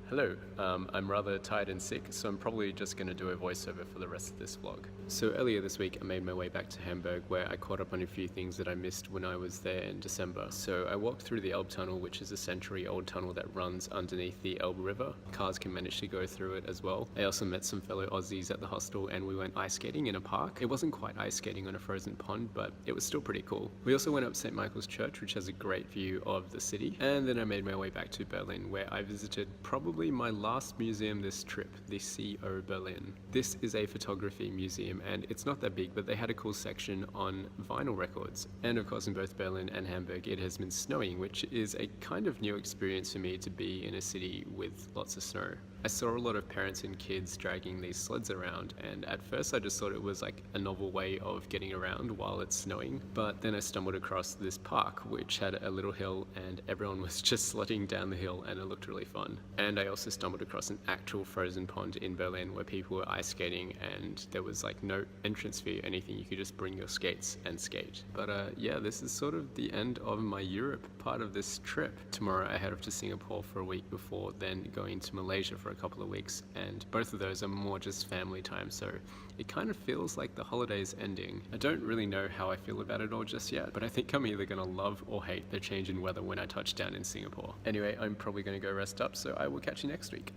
Hello, I'm rather tired and sick, so I'm probably just going to do a voiceover for the rest of this vlog. So earlier this week I made my way back to Hamburg, where I caught up on a few things that I missed when I was there in December. So I walked through the Elbe Tunnel, which is a century-old tunnel that runs underneath the Elbe River. Cars can manage to go through it as well. I also met some fellow Aussies at the hostel and we went ice skating in a park. It wasn't quite ice skating on a frozen pond, but it was still pretty cool. We also went up St. Michael's Church, which has a great view of the city. And then I made my way back to Berlin, where I visited probably my last museum this trip, the CO Berlin. This is a photography museum and it's not that big, but they had a cool section on vinyl records. And of course in both Berlin and Hamburg it has been snowing, which is a kind of new experience for me to be in a city with lots of snow. I saw a lot of parents and kids dragging these sleds around, and at first I just thought it was like a novel way of getting around while it's snowing, but then I stumbled across this park which had a little hill and everyone was just sledding down the hill and it looked really fun. And I also stumbled across an actual frozen pond in Berlin where people were ice skating and there was like no entrance fee or anything, you could just bring your skates and skate. But yeah, this is sort of the end of my Europe part of this trip. Tomorrow I head off to Singapore for a week before then going to Malaysia for a couple of weeks, and both of those are more just family time, so it kind of feels like the holiday's ending. I don't really know how I feel about it all just yet, but I think I'm either gonna love or hate the change in weather when I touch down in Singapore. Anyway, I'm probably gonna go rest up, so I will catch you next week.